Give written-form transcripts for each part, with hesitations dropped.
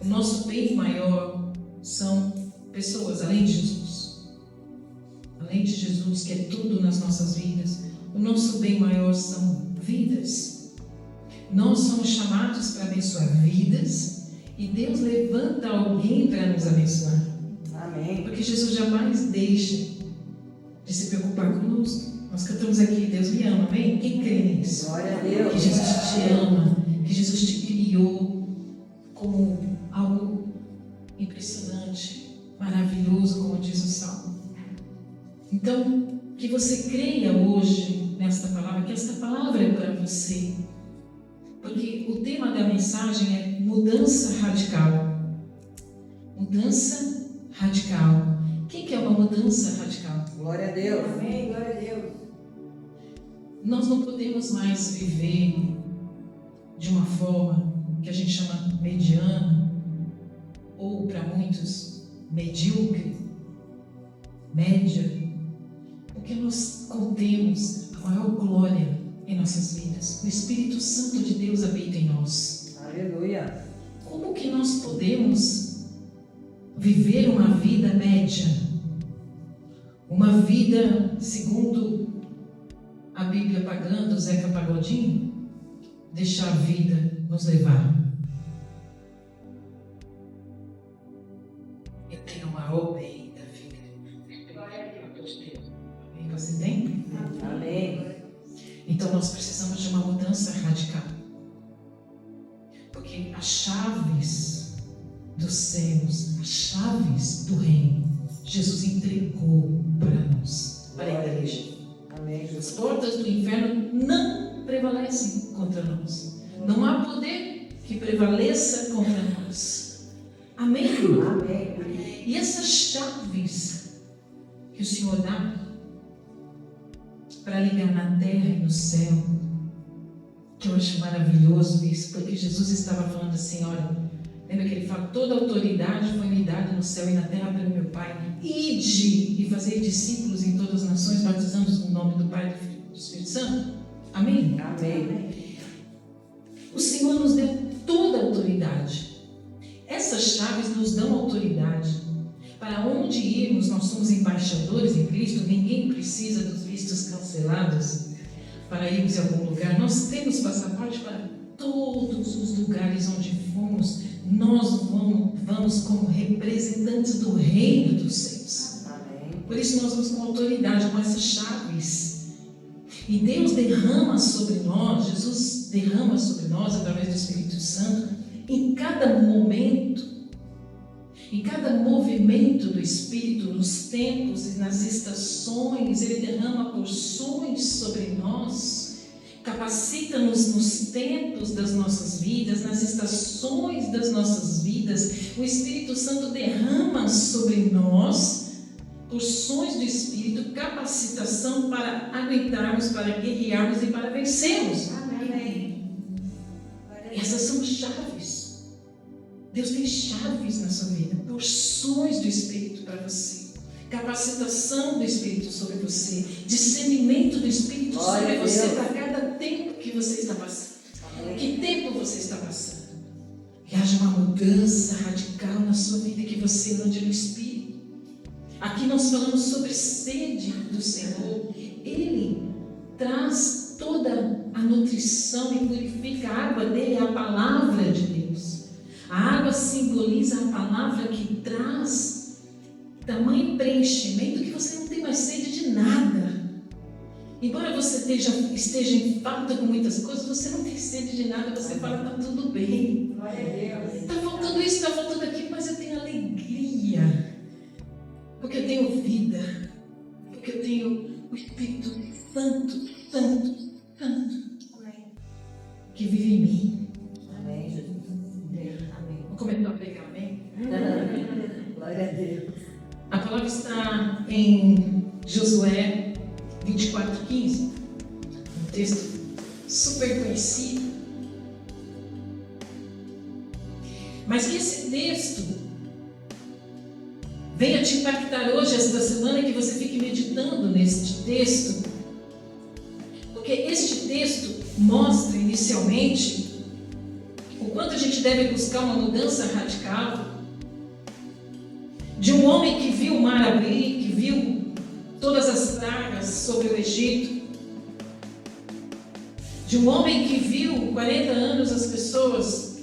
O nosso bem maior são pessoas, além de Jesus. Além de Jesus, que é tudo nas nossas vidas, o nosso bem maior são vidas. Nós somos chamados para abençoar vidas e Deus levanta alguém para nos abençoar. Amém. Porque Jesus jamais deixa de se preocupar conosco. Nós cantamos aqui, Deus me ama, amém? Quem crê nisso? Glória a Deus. Que Jesus te ama, que Jesus te criou como algo impressionante, maravilhoso, como diz o Salmo. Então, que você creia hoje nesta palavra, que esta palavra é para você. Porque o tema da mensagem é mudança radical. Mudança radical. O que é uma mudança radical? Glória a Deus. Amém, glória a Deus. Nós não podemos mais viver de uma forma que a gente chama mediana, ou para muitos, medíocre, média, porque nós contemos a maior glória em nossas vidas. O Espírito Santo de Deus habita em nós. Aleluia. Como que nós podemos viver uma vida média? Uma vida, segundo a Bíblia pagando, Zeca Pagodinho, deixar a vida nos levar. Eu tenho o maior bem da vida. Glória a Deus. Amém? Você tem? Amém. Então nós precisamos de uma mudança radical. Porque as chaves dos céus, as chaves do reino, Jesus entregou para nós, para a igreja. Amém. As portas do inferno não prevalecem contra nós. Não há poder que prevaleça contra nós. Amém? Amém. E essas chaves que o Senhor dá para ligar na terra e no céu, que eu acho maravilhoso isso, porque Jesus estava falando assim, olha, lembra que ele fala, toda autoridade foi me dada no céu e na terra pelo meu Pai. Ide e fazei discípulos em todas as nações, batizando-os no nome do Pai, do Filho e do Espírito Santo. Amém? Amém. O Senhor nos deu toda a autoridade. Essas chaves nos dão autoridade. Para onde irmos, nós somos embaixadores em Cristo, ninguém precisa dos vistos cancelados para irmos em algum lugar. Nós temos passaporte para todos os lugares onde fomos. Nós vamos como representantes do reino dos céus. Amém. Por isso nós vamos com autoridade, com essas chaves. E Deus derrama sobre nós, Jesus derrama sobre nós, através do Espírito Santo, em cada momento, em cada movimento do Espírito, nos tempos e nas estações, Ele derrama porções sobre nós, capacita-nos nos tempos das nossas vidas, nas estações das nossas vidas. O Espírito Santo derrama sobre nós porções do Espírito, capacitação para aguentarmos, para guerrearmos e para vencermos. Amém. Essas são chaves. Deus tem chaves na sua vida, porções do Espírito para você, capacitação do Espírito sobre você, discernimento do Espírito sobre você para cada tempo que você está passando. Que tempo você está passando? Que haja uma mudança radical na sua vida, que você ande no Espírito. Aqui nós falamos sobre sede do Senhor. Ele traz toda a nutrição e purifica a água dele, é a palavra de Deus. A água simboliza a palavra que traz tamanho preenchimento que você não tem mais sede de nada. Embora você esteja em falta com muitas coisas, você não tem sede de nada, você fala, está tudo bem. Glória a Deus. Está faltando isso, está faltando aquilo, mas eu tenho alegria. Porque eu tenho vida. Porque eu tenho o Espírito Santo, que vive em mim. Amém, Jesus. Amém. Vou começar a pregar, amém? Glória a Deus. A palavra está em Josué 24:15, um texto super conhecido. Mas que esse texto venha te impactar hoje, esta semana, que você fique meditando neste texto, porque este texto mostra inicialmente o quanto a gente deve buscar uma mudança radical, de um homem que viu o mar abrir, que viu todas as pragas sobre o Egito, de um homem que viu 40 anos as pessoas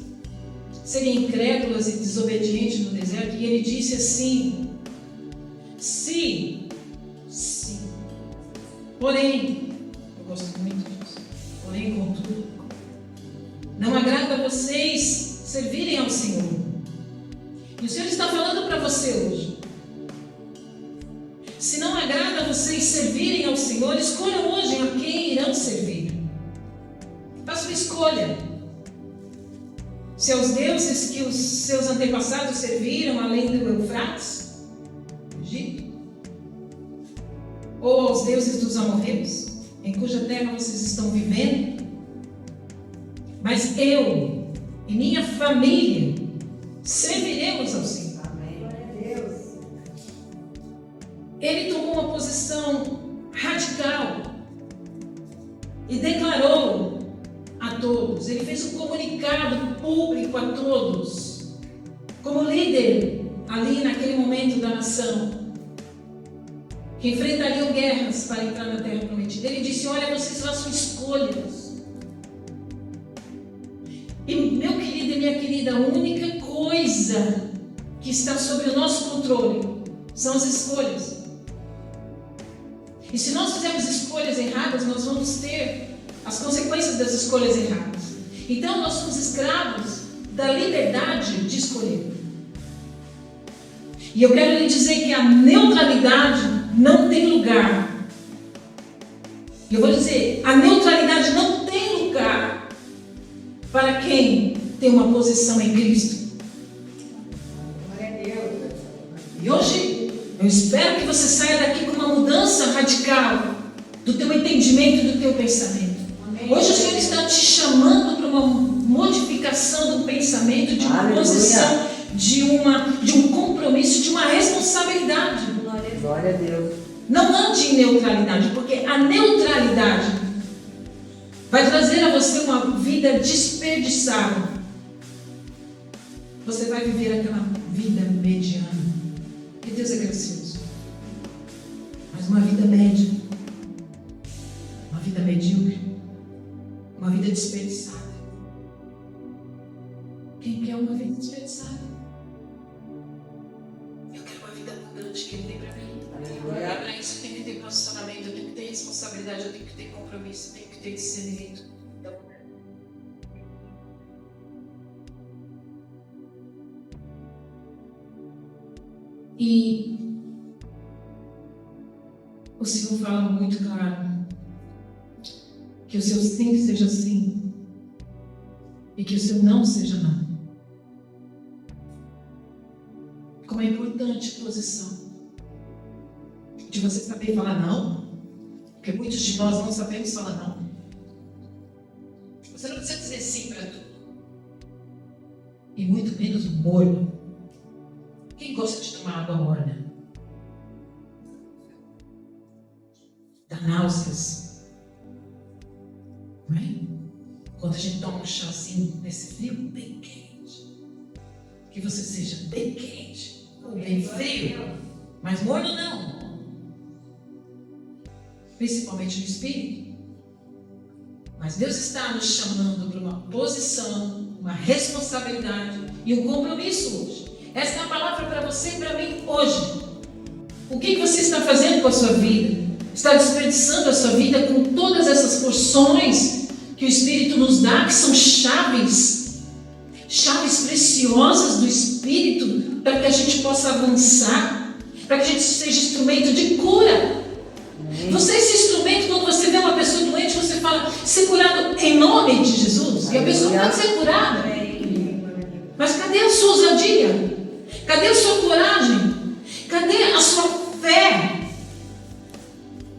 serem incrédulas e desobedientes no deserto, e ele disse assim: se, porém, eu gosto muito disso, porém, contudo, não agrada a vocês servirem ao Senhor. E o Senhor está falando para você hoje. Se não agrada a vocês servirem ao Senhor, escolham hoje a quem irão servir. Faça uma escolha. Se aos deuses que os seus antepassados serviram além do Eufrates, Egito, ou aos deuses dos amorreus, em cuja terra vocês estão vivendo. Mas eu e minha família serviremos ao Senhor. Ele tomou uma posição radical e declarou a todos. Ele fez um comunicado público a todos, como líder ali naquele momento da nação, que enfrentariam guerras para entrar na terra prometida. Ele disse: olha, vocês façam escolhas. E meu querido e minha querida, a única coisa que está sob o nosso controle são as escolhas. E se nós fizermos escolhas erradas, nós vamos ter as consequências das escolhas erradas. Então nós somos escravos da liberdade de escolher. E eu quero lhe dizer que a neutralidade não tem lugar. E eu vou dizer, a neutralidade não tem lugar para quem tem uma posição em Cristo. E hoje eu espero que você saia daqui com uma mudança radical do teu entendimento e do teu pensamento. Hoje o Senhor está te chamando para uma modificação do pensamento, de uma posição, de um compromisso, de uma responsabilidade. Glória a Deus. Não ande em neutralidade, porque a neutralidade vai trazer a você uma vida desperdiçada. Você vai viver aquela vida mediana. Que Deus é gracioso. Mas uma vida média, uma vida medíocre, uma vida desperdiçada. Quem quer uma vida desperdiçada? Eu quero uma vida abundante que Ele tem para mim. Para isso eu tenho que ter posicionamento, eu tenho que ter responsabilidade, eu tenho que ter compromisso, eu tenho que ter discernimento. E o Senhor fala muito claro que o seu sim seja sim e que o seu não seja não. Como é importante a posição de você saber falar não, porque muitos de nós não sabemos falar não. Você não precisa dizer sim para tudo, e muito menos morno. Quem gosta de tomar água morna? Dá náuseas. Não é? Quando a gente toma um chazinho nesse frio bem quente, que você seja bem quente ou bem frio, mas morno não. Principalmente no espírito. Mas Deus está nos chamando para uma posição, uma responsabilidade e um compromisso hoje. Essa é a palavra para você e para mim hoje. O que você está fazendo com a sua vida? Está desperdiçando a sua vida com todas essas porções que o Espírito nos dá, que são chaves preciosas do Espírito, para que a gente possa avançar, para que a gente seja instrumento de cura. Você é esse instrumento, quando você vê uma pessoa doente, você fala, ser curado em nome de Jesus, e a pessoa pode ser curada. Mas cadê a sua ousadia? Cadê a sua coragem? Cadê a sua fé?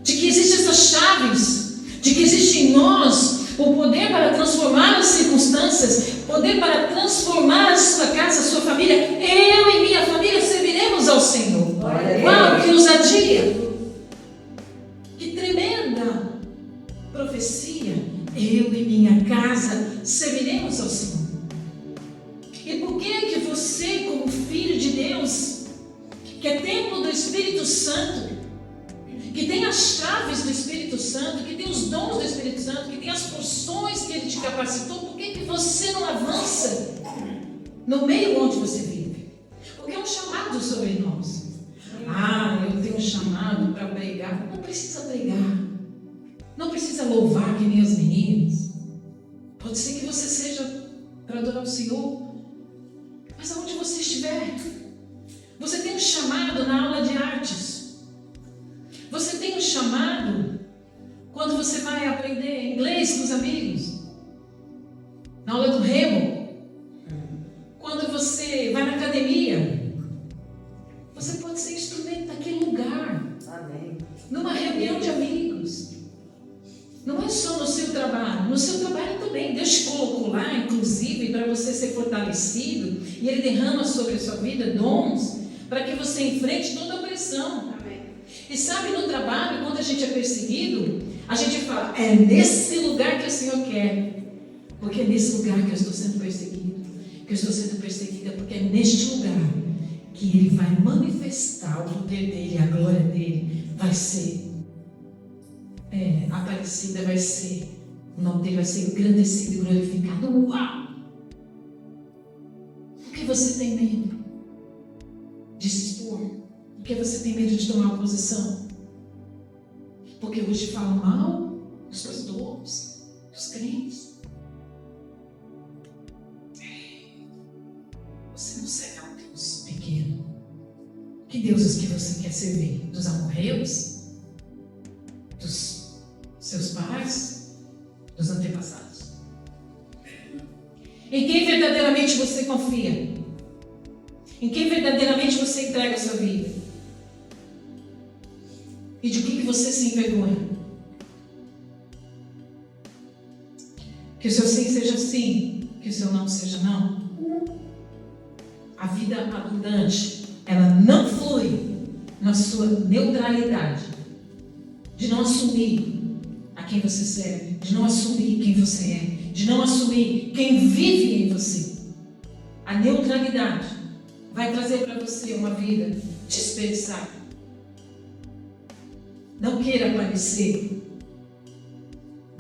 De que existem essas chaves, de que existe em nós o poder para transformar as circunstâncias, poder para transformar a sua casa, a sua família. Eu e minha família serviremos ao Senhor. Uau, que ousadia! Que tremenda profecia! Eu e minha casa serviremos ao Senhor. que é templo do Espírito Santo, que tem as chaves do Espírito Santo, que tem os dons do Espírito Santo, que tem as funções que Ele te capacitou, por que você não avança no meio onde você vive? Porque é um chamado sobre nós. Ah, eu tenho um chamado para pregar. Não precisa pregar. Não precisa louvar que nem as meninas. Pode ser que você seja para adorar o Senhor. Mas aonde você estiver, você tem um chamado na aula de artes. Você tem um chamado quando você vai aprender inglês com os amigos. Na aula do remo. Quando você vai na academia. Você pode ser instrumento naquele lugar. Amém. Numa reunião de amigos. Não é só no seu trabalho. No seu trabalho também. Deus te colocou lá, inclusive, para você ser fortalecido. E Ele derrama sobre a sua vida dons para que você enfrente toda a pressão. E sabe, no trabalho, quando a gente é perseguido, a gente fala, é nesse lugar que o Senhor quer. Porque é nesse lugar que eu estou sendo perseguido. Que eu estou sendo perseguida, porque é neste lugar que Ele vai manifestar o poder dEle, a glória dEle vai ser aparecida, vai ser, o nome dEle vai ser engrandecido e glorificado. Uau! Por que você tem medo de se expor? Por que você tem medo de tomar uma posição? Porque hoje falam mal dos pastores, dos crentes. Você não será um Deus pequeno. Que deuses que você quer servir? Dos amorreus? Dos seus pais? Dos antepassados? Em quem verdadeiramente você confia? Em quem verdadeiramente você entrega a sua vida? E de que você se envergonha? Que o seu sim seja sim, que o seu não seja não. A vida abundante, ela não flui na sua neutralidade, de não assumir a quem você serve, de não assumir quem você é, de não assumir quem vive em você. A neutralidade vai trazer para você uma vida desperdiçada. Não queira aparecer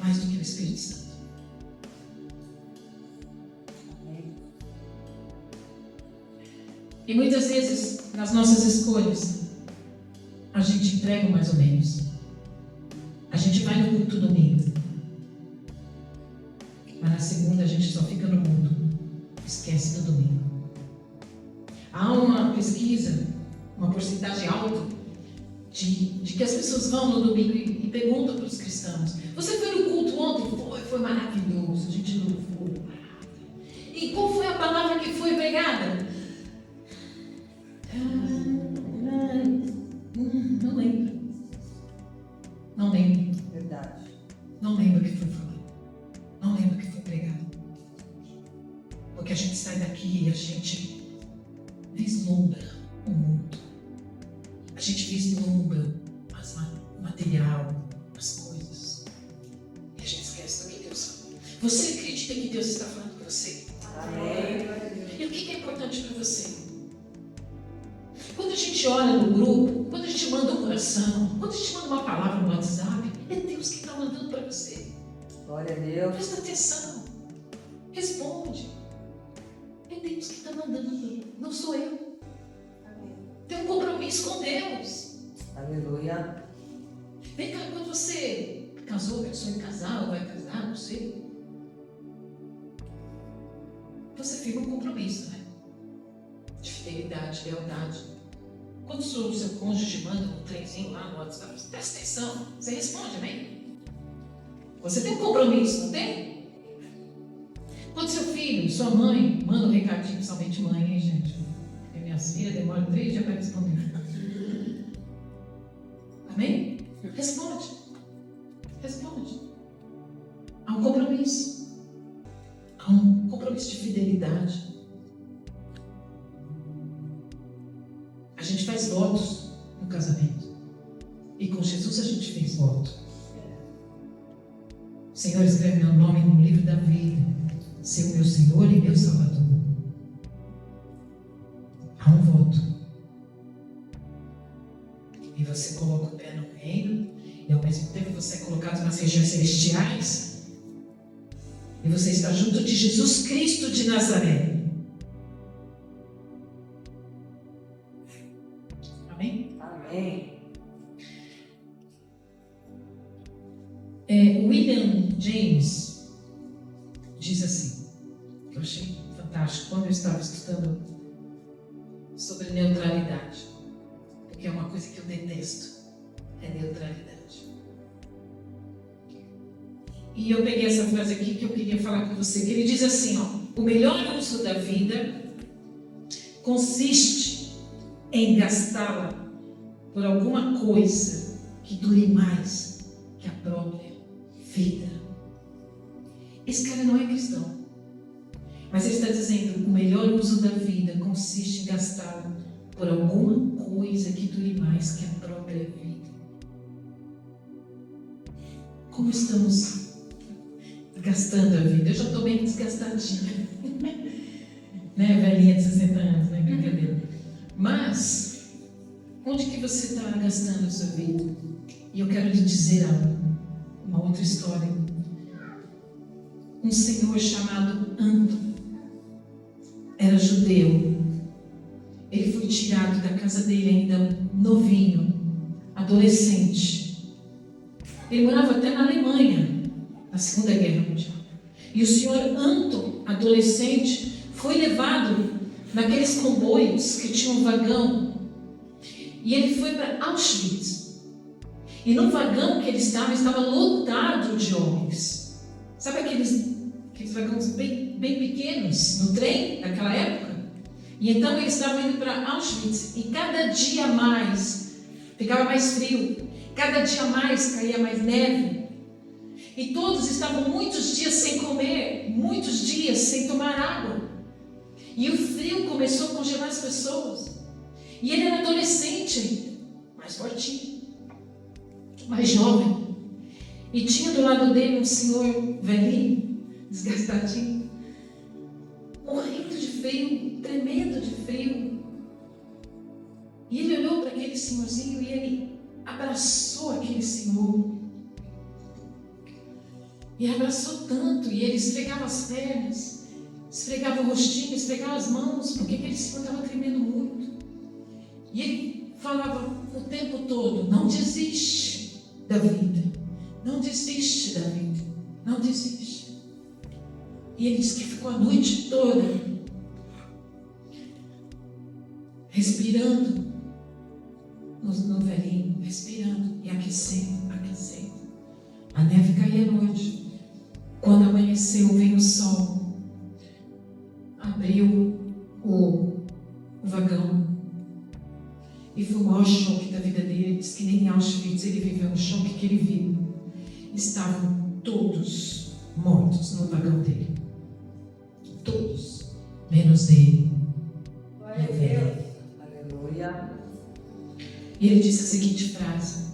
mais do que o Espírito Santo. E muitas vezes, nas nossas escolhas, a gente entrega mais ou menos. A gente vai no culto domingo. Mas na segunda a gente só fica no mundo. Esquece do domingo. Há uma pesquisa, uma porcentagem alta, de que as pessoas vão no domingo e perguntam para os cristãos: você foi no culto ontem? Foi maravilhoso, a gente louvou. E qual foi a palavra que foi pregada? Não lembro. Não lembro. Verdade. Não lembro o que foi falado. Não lembro o que foi pregado. Porque a gente sai daqui e a gente vislumbra o mundo. A gente vislumbra o material, as coisas. E a gente esquece do que Deus falou. Você acredita que Deus está falando com você? Amém. E o que é importante para você? Quando a gente olha no grupo, quando a gente manda uma oração, quando a gente manda uma palavra no WhatsApp, é Deus que está mandando para você. Glória a Deus. Presta atenção. Responde. É Deus que está mandando. Não sou eu. Tem um compromisso com Deus. Aleluia. Vem cá, quando você casou, pensou em casar ou vai casar, não sei. Você firma um compromisso, né? De fidelidade, lealdade. Quando o seu cônjuge manda um trenzinho lá no WhatsApp, presta atenção, você responde, amém? Você tem um compromisso, não tem? Quando seu filho, sua mãe, manda um recadinho, principalmente mãe, hein, gente? Porque minhas filhas demoram 3 dias para responder. Amém? Responde. Responde. Há um compromisso. Há um compromisso de fidelidade. A gente faz votos no casamento. E com Jesus a gente fez voto. O Senhor escreve meu nome no livro da vida. Ser o meu Senhor e meu Salvador. Há um voto. você coloca o pé no reino, e ao mesmo tempo você é colocado nas regiões celestiais, e você está junto de Jesus Cristo de Nazaré. Amém? Amém. William James diz assim, que eu achei fantástico quando eu estava estudando sobre neutralidade, porque é uma coisa que eu detesto, é neutralidade. E eu peguei essa frase aqui que eu queria falar com você, que ele diz assim, ó: o melhor uso da vida consiste em gastá-la por alguma coisa que dure mais que a própria vida. Esse cara não é cristão, mas ele está dizendo: o melhor uso da vida consiste em gastá-la por alguma coisa que dure mais que a própria vida. Como estamos gastando a vida? Eu já estou bem desgastadinha, né? Velhinha de 60 anos, né? Brincadeira. Mas onde que você está gastando a sua vida? E eu quero lhe dizer algo, uma outra história. Um senhor chamado Anton era judeu. Ele foi tirado da casa dele ainda novinho, adolescente. Ele morava até na Alemanha, na Segunda Guerra Mundial. E o senhor Anton, adolescente, foi levado naqueles comboios que tinham um vagão. E ele foi para Auschwitz. E no vagão que ele estava lotado de homens. Sabe aqueles vagões bem pequenos no trem daquela época? E então eles estavam indo para Auschwitz. E cada dia mais ficava mais frio. Cada dia mais caía mais neve. E todos estavam muitos dias sem comer, muitos dias sem tomar água. E o frio começou a congelar as pessoas. E ele era adolescente, mais fortinho, mais jovem. E tinha do lado dele um senhor velhinho, desgastadinho, morrendo de frio, tremendo de frio. E ele olhou para aquele senhorzinho e ele abraçou aquele senhor. E abraçou tanto, e ele esfregava as pernas, esfregava o rostinho, esfregava as mãos, porque aquele senhor estava tremendo muito. E ele falava o tempo todo: não desiste da vida, não desiste da vida, não desiste. E ele disse que ficou a noite toda respirando no velhinho, respirando e aquecendo. A neve caía à noite. Quando amanheceu, veio o sol, abriu o vagão. E foi o maior choque da vida dele. Ele disse que nem em Auschwitz ele viveu um choque que ele viu. Estavam todos mortos no vagão dele. Todos, menos ele. Glória a Deus. Aleluia. E ele disse a seguinte frase: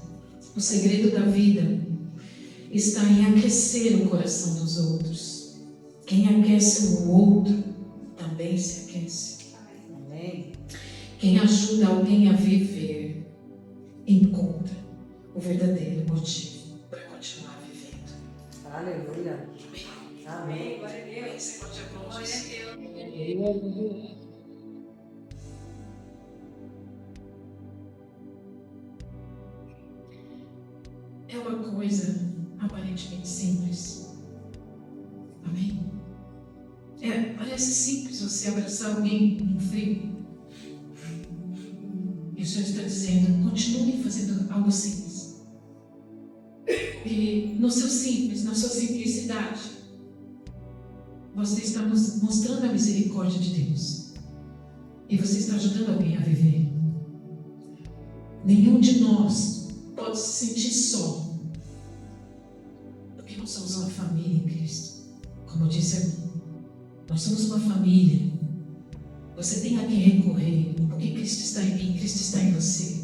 o segredo da vida está em aquecer o coração dos outros. Quem aquece o outro também se aquece. Amém. Quem ajuda alguém a viver encontra o verdadeiro motivo para continuar vivendo. Aleluia. Amém. Glória a Deus. Você pode aplaudir. Glória a Deus. É uma coisa aparentemente simples. Amém? Parece simples você abraçar alguém no frio. E o Senhor está dizendo: continue fazendo algo simples. E no seu simples, na sua simplicidade, você está mostrando a misericórdia de Deus. E você está ajudando alguém a viver. Nenhum de nós pode se sentir só, porque nós somos uma família em Cristo. Como eu disse, nós somos uma família. Você tem a quem recorrer, porque Cristo está em mim, Cristo está em você.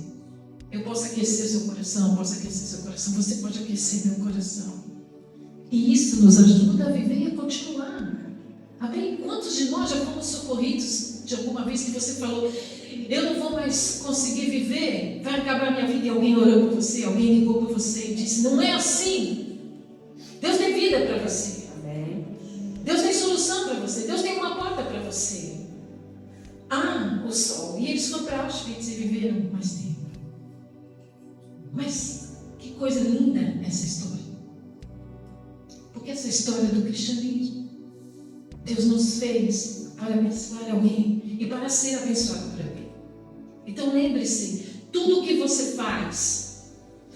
Eu posso aquecer seu coração, você pode aquecer meu coração. E isso nos ajuda a viver e a continuar. Amém? Quantos de nós já fomos socorridos de alguma vez que você falou, eu não vou mais conseguir viver, vai acabar minha vida, e alguém orou por você, alguém ligou por você e disse, não é assim. Deus tem vida para você. Amém. Deus tem solução para você. Deus tem uma porta para você. O sol. E eles foram para Auschwitz e viveram mais tempo. Mas que coisa linda essa história. Porque essa história do cristianismo, Deus nos fez para abençoar alguém e para ser abençoado por alguém. Então lembre-se, tudo o que você faz,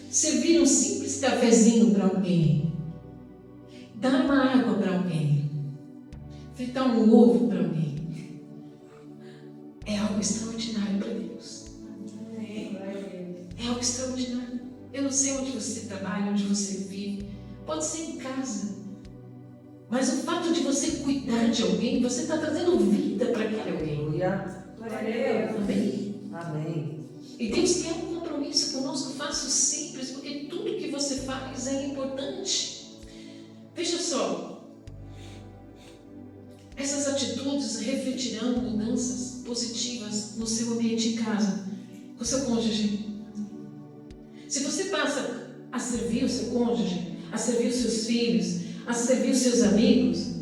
servir um simples cafezinho para alguém, dar uma água para alguém, fritar um ovo para alguém, é algo extraordinário para Deus. É algo extraordinário. Eu não sei onde você trabalha, onde você vive, pode ser em casa, mas o fato de você cuidar de alguém, você está trazendo vida para aquele alguém. Aleluia. Glória a Deus. Amém? Amém. E Deus quer um compromisso conosco, faça o simples, porque tudo que você faz é importante. Veja só, essas atitudes refletirão mudanças positivas no seu ambiente em casa, com o seu cônjuge. Se você passa a servir o seu cônjuge, a servir os seus filhos, a servir os seus amigos,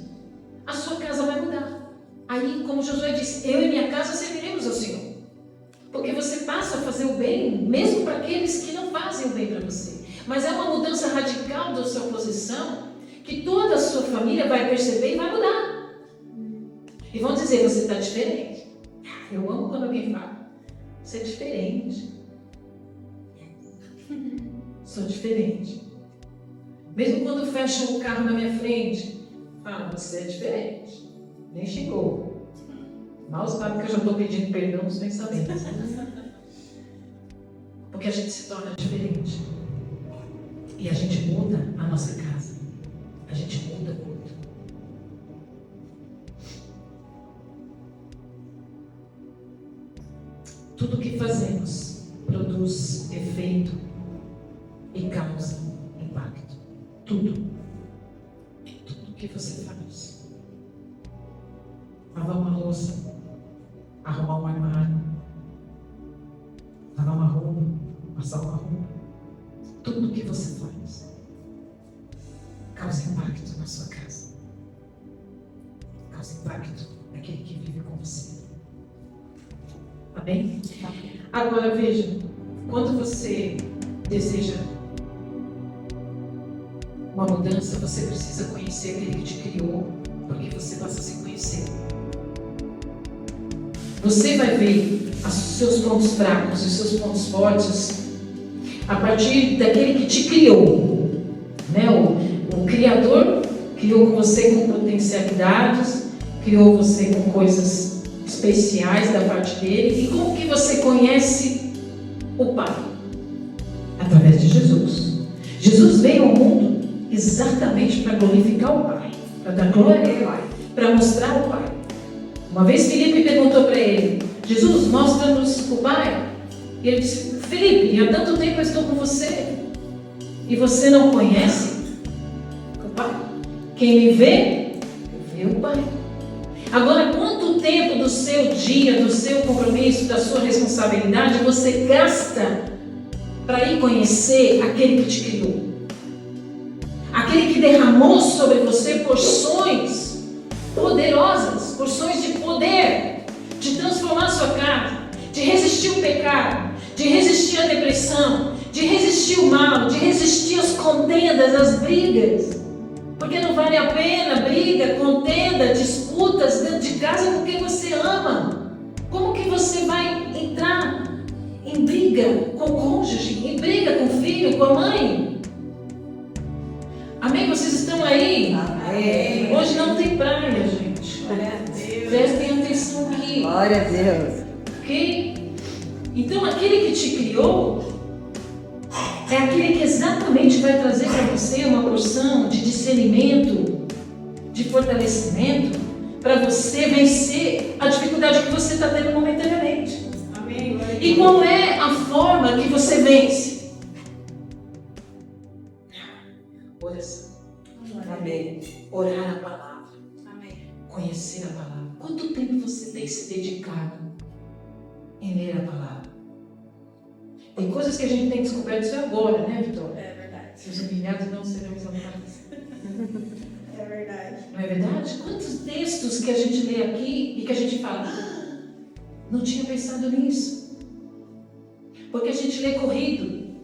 a sua casa vai mudar. Aí, como Josué disse, eu e minha casa serviremos ao Senhor. Porque você passa a fazer o bem, mesmo para aqueles que não fazem o bem para você. Mas é uma mudança radical da sua posição, que toda a sua família vai perceber e vai mudar. E vão dizer, você está diferente. Eu amo quando alguém fala, você é diferente. Sou diferente. Mesmo quando fecham o carro na minha frente, fala, você é diferente. Nem chegou. Mal sabe que eu já estou pedindo perdão nos pensamentos. Porque a gente se torna diferente. E a gente muda a nossa casa. A gente muda muito. Tudo que fazemos produz efeito e causa impacto. Tudo. Tudo que você faz. Lavar uma louça, arrumar um armário, lavar uma roupa, passar uma roupa. Tudo que você faz causa impacto na sua casa. Causa impacto naquele que vive com você. Amém? Agora veja, quando você deseja uma mudança, você precisa conhecer aquele que te criou, porque você passa a se conhecer. Você vai ver os seus pontos fracos e os seus pontos fortes a partir daquele que te criou, né? O Criador criou você com potencialidades, criou você com coisas especiais da parte dele. E como que você conhece o Pai? Através de Jesus. Jesus veio ao mundo exatamente para glorificar o Pai, para dar glória ao Pai, para mostrar o Pai. Uma vez Filipe perguntou para ele, Jesus, mostra-nos o Pai. E ele disse, Filipe, há tanto tempo eu estou com você e você não conhece o Pai? Quem me vê, vê o Pai. Agora, quanto tempo do seu dia, do seu compromisso, da sua responsabilidade você gasta para ir conhecer aquele que te criou? Aquele que derramou sobre você porções poderosas, porções de poder, de transformar a sua casa, de resistir o pecado, de resistir a depressão, de resistir o mal, de resistir às contendas, às brigas. Porque não vale a pena briga, contenda, disputas dentro de casa com quem você ama. Como que você vai entrar em briga com o cônjuge, em briga com o filho, com a mãe? Amém? Vocês estão aí? Amém. Hoje não tem praia, gente. Prestem atenção aqui. Glória a Deus. Ok? Então aquele que te criou é aquele que exatamente vai trazer para você uma porção de discernimento, de fortalecimento, para você vencer a dificuldade que você está tendo momentaneamente. Amém. E qual é a forma que você vence? Oração. Amém. Orar a palavra. Amém. Conhecer a palavra. Quanto tempo você tem se dedicado em ler a palavra. Tem coisas que a gente tem descoberto isso agora, né, Vitória? É verdade. Se os humilhados não serão exaltados. É verdade. Não é verdade? Quantos textos que a gente lê aqui e que a gente fala, "Ah, não tinha pensado nisso." Porque a gente lê corrido,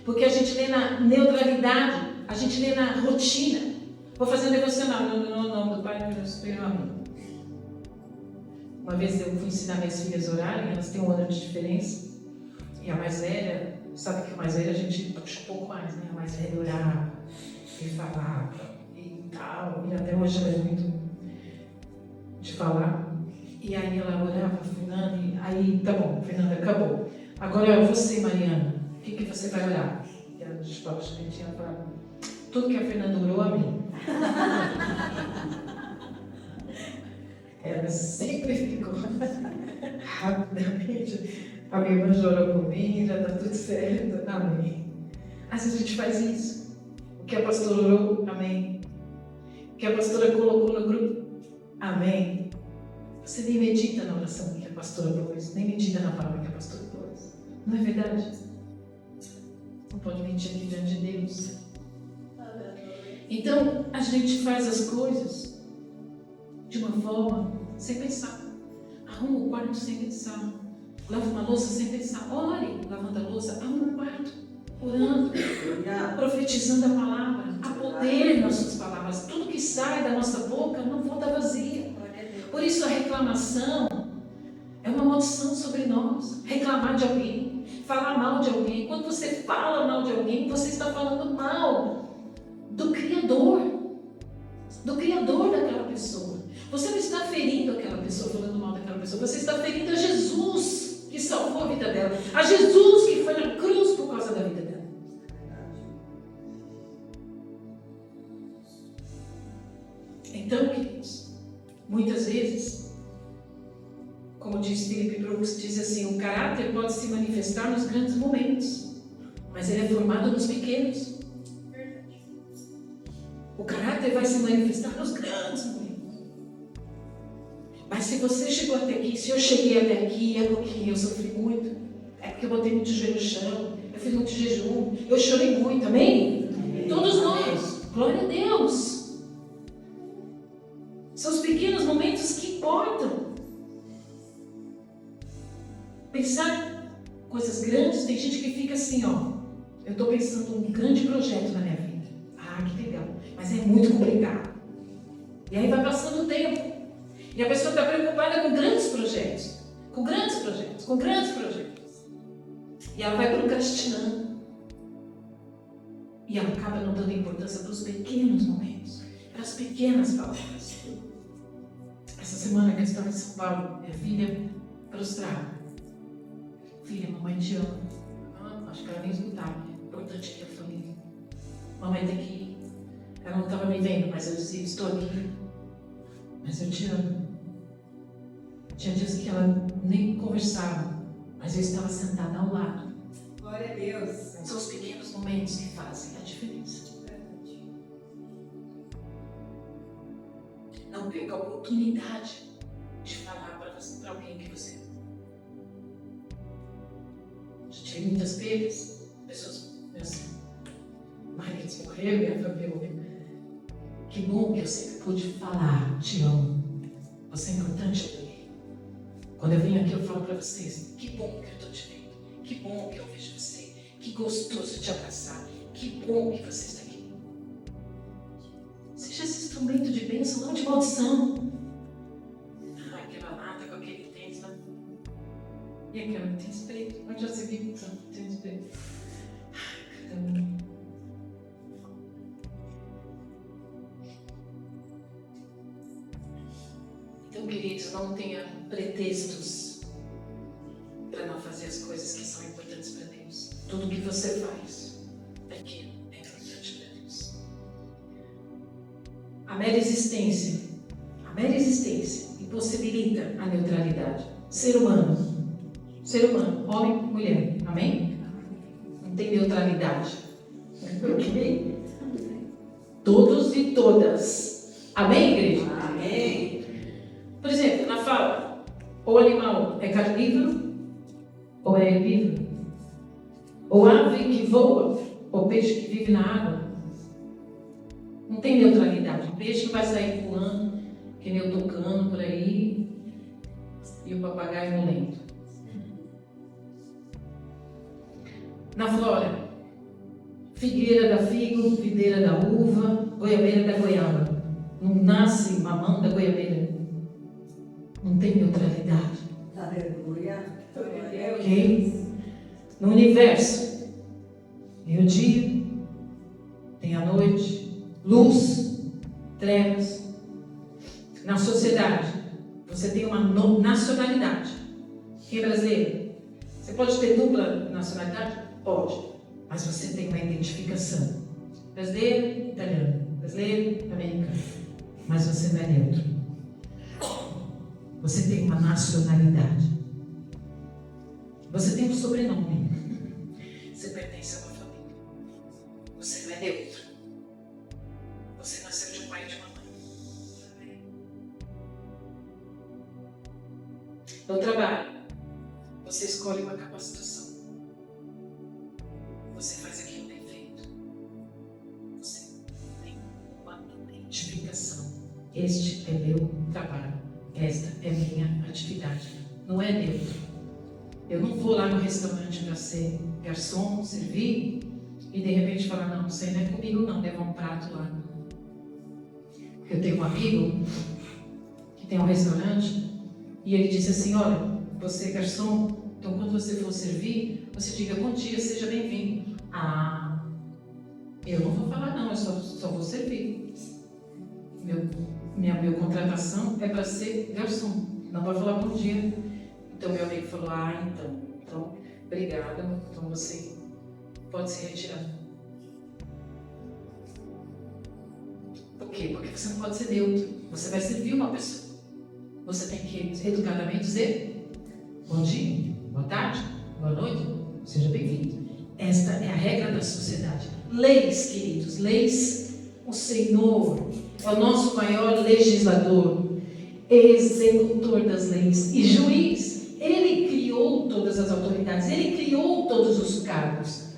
porque a gente lê na neutralidade, a gente lê na rotina. Vou fazer um devocional no nome do Pai, do Filho e do Espírito. Amém. Uma vez eu fui ensinar minhas filhas a orarem, elas têm um ano de diferença. E a mais velha, sabe que a mais velha a gente puxa um pouco mais, né? A mais velha orava e falava e tal. E até hoje ela é muito de falar. E aí ela orava, Fernanda, e aí, tá bom, Fernanda, acabou. Agora você, Mariana, o que você vai orar? E ela, de papo, a gente ia falar, tudo que a Fernanda orou, amém. Ela sempre ficou rapidamente. A minha irmã orou por mim, já está tudo certo, amém. Às vezes a gente faz isso. O que a pastora orou, amém. O que a pastora colocou no grupo, amém. Você nem medita na oração que a pastora pôs, nem medita na palavra que a pastora pôs. Não é verdade? Não pode mentir aqui diante de Deus. Então, a gente faz as coisas de uma forma sem pensar. Arruma o quarto sem pensar. Lava uma louça sem pensar. Ore, lavando a louça. Arruma o quarto, orando, profetizando a palavra. Há poder nas suas palavras. Tudo que sai da nossa boca não volta vazia. Por isso a reclamação é uma maldição sobre nós. Reclamar de alguém, falar mal de alguém. Quando você fala mal de alguém, você está falando mal do Criador daquela pessoa. Você não está ferindo aquela pessoa, falando mal daquela pessoa. Você está ferindo a Jesus, que salvou a vida dela. A Jesus, que foi na cruz por causa da vida dela. Então, queridos, muitas vezes, como diz Philip Brooks, diz assim, o caráter pode se manifestar nos grandes momentos, mas ele é formado nos pequenos. O caráter vai se manifestar nos grandes momentos. Mas se você chegou até aqui, se eu cheguei até aqui, é porque eu sofri muito, é porque eu botei muito joelho no chão, eu fiz muito jejum, eu chorei muito, amém? Todos nós, glória a Deus. São os pequenos momentos que importam. Pensar coisas grandes, tem gente que fica assim, ó, eu estou pensando um grande projeto na minha vida. Ah, que legal, mas é muito complicado. E aí vai passando o tempo. E a pessoa está preocupada com grandes projetos. E ela vai procrastinando. E ela acaba não dando importância para os pequenos momentos, para as pequenas palavras. Essa semana que eu estava em São Paulo, minha filha prostrada. Filha, mamãe te ama. Acho que ela nem escutava. É importante que eu falei. Mamãe tem que ir. Ela não estava me vendo, mas eu dizia, estou aqui. Mas eu te amo. Tinha dias que ela nem conversava, mas eu estava sentada ao lado. Glória a Deus. São os pequenos momentos que fazem a diferença. Não perca a oportunidade de falar para alguém que você ama. Já tive muitas perdas, pessoas, meus maridos morreram, minha família morreu. Que bom que eu sempre pude falar, te amo. Você é importante para mim. Quando eu venho aqui, eu falo para vocês, que bom que eu estou te vendo. Que bom que eu vejo você. Que gostoso te abraçar. Que bom que você está aqui. Seja esse instrumento de bênção, não de maldição. Ah, aquela lata com aquele tênis lá. E aquela tênis preto. Onde já se viu tênis preto? Ai, cada um. Então, queridos, não tenha pretextos para não fazer as coisas que são importantes para Deus. Tudo que você faz aqui é importante para Deus. A mera existência impossibilita a neutralidade. Ser humano, homem, mulher, amém? Não tem neutralidade, ok? Todos e todas, amém, igreja? Amém. Por exemplo, na fala, o animal é carnívoro ou é herbívoro? Ou ave que voa, ou peixe que vive na água? Não tem neutralidade. O peixe não vai sair pulando, que nem o tucano por aí, e o papagaio no lento. Na flora, figueira da figo, videira da uva, goiabeira da goiaba. Não nasce mamão da goiabeira. Não tem neutralidade. Aleluia. Ok? No universo, tem o dia, tem a noite, luz, trevas. Na sociedade, você tem uma nacionalidade. Quem é brasileiro? Você pode ter dupla nacionalidade? Pode. Mas você tem uma identificação. Brasileiro, italiano. Brasileiro, americano. Mas você não é neutro. Você tem uma nacionalidade. Você tem um sobrenome. Você pertence a uma família. Você não é neutro. Você nasceu de um pai e de uma mãe. No trabalho, você escolhe uma capacitação. Você faz aquilo bem feito. Você tem uma identificação. Este é meu trabalho. Esta é minha atividade. Não é neutro. Eu não vou lá no restaurante para ser garçom, servir, e de repente falar, não, você não é comigo não, levar um prato lá. Eu tenho um amigo que tem um restaurante e ele disse assim, olha, você é garçom, então quando você for servir, você diga bom dia, seja bem-vindo. Ah, eu não vou falar não, eu só vou servir. Minha contratação é para ser garçom, não vai falar bom dia. Então meu amigo falou, então, obrigada, então você pode se retirar. Por quê? Porque você não pode ser neutro. Você vai servir uma pessoa. Você tem que educadamente dizer bom dia, boa tarde, boa noite, seja bem-vindo. Esta é a regra da sociedade. Leis, queridos, leis, o Senhor é o nosso maior legislador, executor das leis e juiz. Ele criou todas as autoridades, ele criou todos os cargos.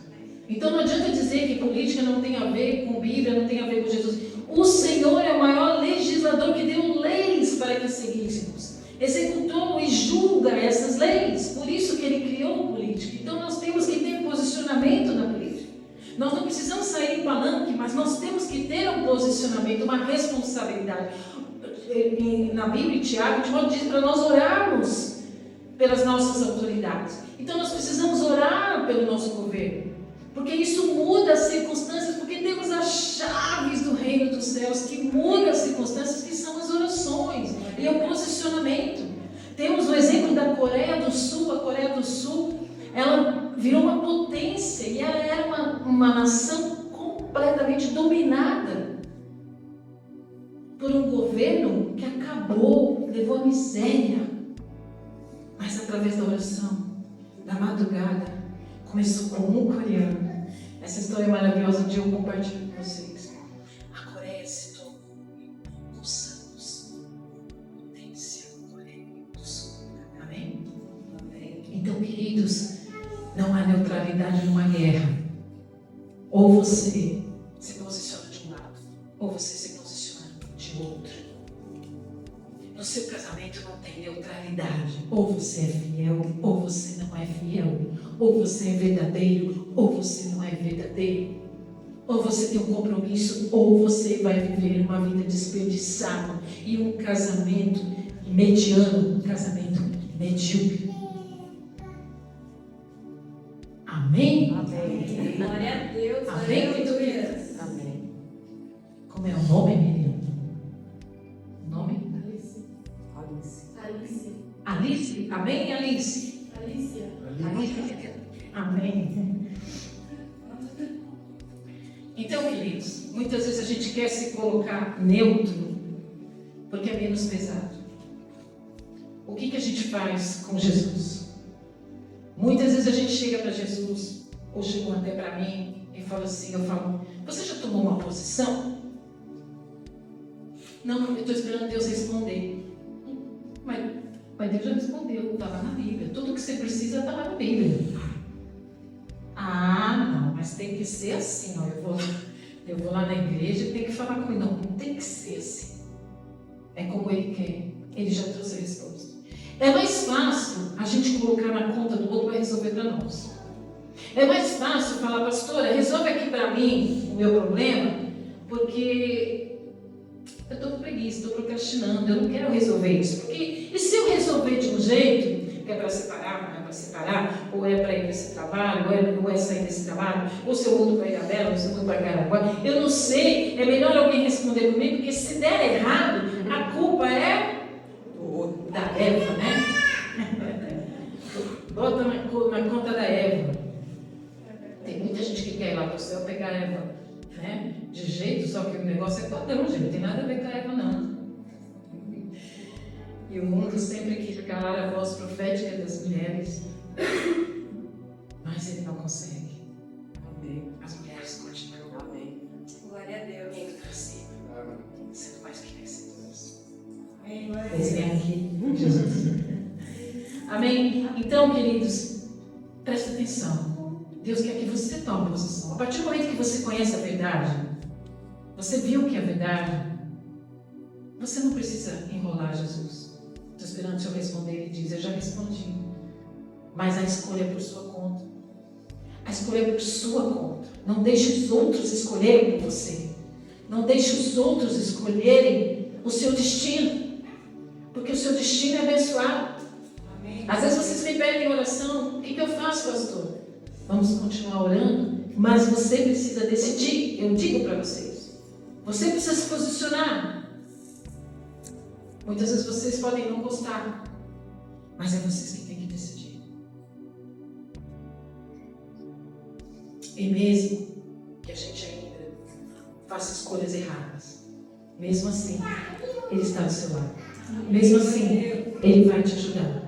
Então não adianta dizer que política não tem a ver com Bíblia, não tem a ver com Jesus. O Senhor é o maior legislador que deu leis para que seguíssemos. Executou e julga essas leis. Por isso que ele criou política. Então nós temos que ter posicionamento na política. Nós não precisamos sair em palanque, mas nós temos que ter um posicionamento, uma responsabilidade. Na Bíblia, Tiago diz para nós orarmos pelas nossas autoridades. Então nós precisamos orar pelo nosso governo, porque isso muda as circunstâncias, porque temos as chaves do reino dos céus que mudam as circunstâncias, que são as orações e o posicionamento. Temos o exemplo da Coreia do Sul. A Coreia do Sul, ela virou uma potência e ela era uma nação completamente dominada por um governo que acabou, levou a miséria. Mas através da oração, da madrugada, começou com um coreano. Essa história é maravilhosa, um dia eu compartilho com vocês. A Coreia se tornou, com os anos, potência Coreia do Sul. Amém? Amém? Então, queridos, não há neutralidade numa guerra. Ou você se posiciona de um lado, ou você se posiciona de outro. No seu casamento não tem neutralidade. Ou você é fiel, ou você não é fiel. Ou você é verdadeiro, ou você não é verdadeiro. Ou você tem um compromisso, ou você vai viver uma vida desperdiçada. E um casamento mediano, um casamento medíocre. Amém? Amém. Glória a Deus. Amém, Aleluia. Amém. Como é o nome, menino? O nome? Alice. Alice. Alice? Amém, Alice? Alicia. Alice. Amém. Então, queridos, muitas vezes a gente quer se colocar neutro porque é menos pesado. O que a gente faz com Jesus? Muitas vezes a gente chega para Jesus, ou chegou até para mim e fala assim, você já tomou uma posição? Não, eu estou esperando Deus responder. Mas Pai Deus já respondeu, está lá na Bíblia. Tudo que você precisa está lá na Bíblia. Ah, não, mas tem que ser assim, ó. Eu vou lá na igreja e tenho que falar com ele. Não tem que ser assim. É como ele quer. Ele já trouxe a resposta. É mais fácil a gente colocar na conta do outro para resolver para nós. É mais fácil falar, pastora, resolve aqui para mim o meu problema, porque eu estou com preguiça, estou procrastinando, eu não quero resolver isso. Porque, e se eu resolver de um jeito, que é para separar, não é para separar, ou é para ir nesse trabalho, ou é sair desse trabalho, ou seu mundo vai ir a Bela, ou seu mundo vai Caraguá, eu não sei, é melhor alguém responder comigo, porque se der errado, a culpa é da Eva, né? Bota na conta da Eva. Tem muita gente que quer ir lá para o céu pegar a Eva, né? De jeito, só que o negócio é padrão, gente, não tem nada a ver com a Eva, não. E o mundo sempre quis calar a voz profética das mulheres, mas ele não consegue. Amém. As mulheres continuam. Amém. Glória a Deus. Indo para cima, sendo mais que vencedores. Amém. Glória a Eles Deus. vêm aqui, Jesus. Amém? Então, queridos, preste atenção. Deus quer que você tome posição. A partir do momento que você conhece a verdade, você viu que é a verdade, você não precisa enrolar Jesus. Estou esperando o Senhor responder. Ele diz, eu já respondi. Mas a escolha é por sua conta. A escolha é por sua conta. Não deixe os outros escolherem por você. Não deixe os outros escolherem o seu destino. Porque o seu destino é abençoado. Amém. Às vezes vocês me pedem oração. O que eu faço, pastor? Vamos continuar orando, mas você precisa decidir. Eu digo para vocês. Você precisa se posicionar. Muitas vezes vocês podem não gostar, mas é vocês que têm que decidir. E mesmo que a gente ainda faça escolhas erradas, mesmo assim, Ele está do seu lado. Mesmo assim, Ele vai te ajudar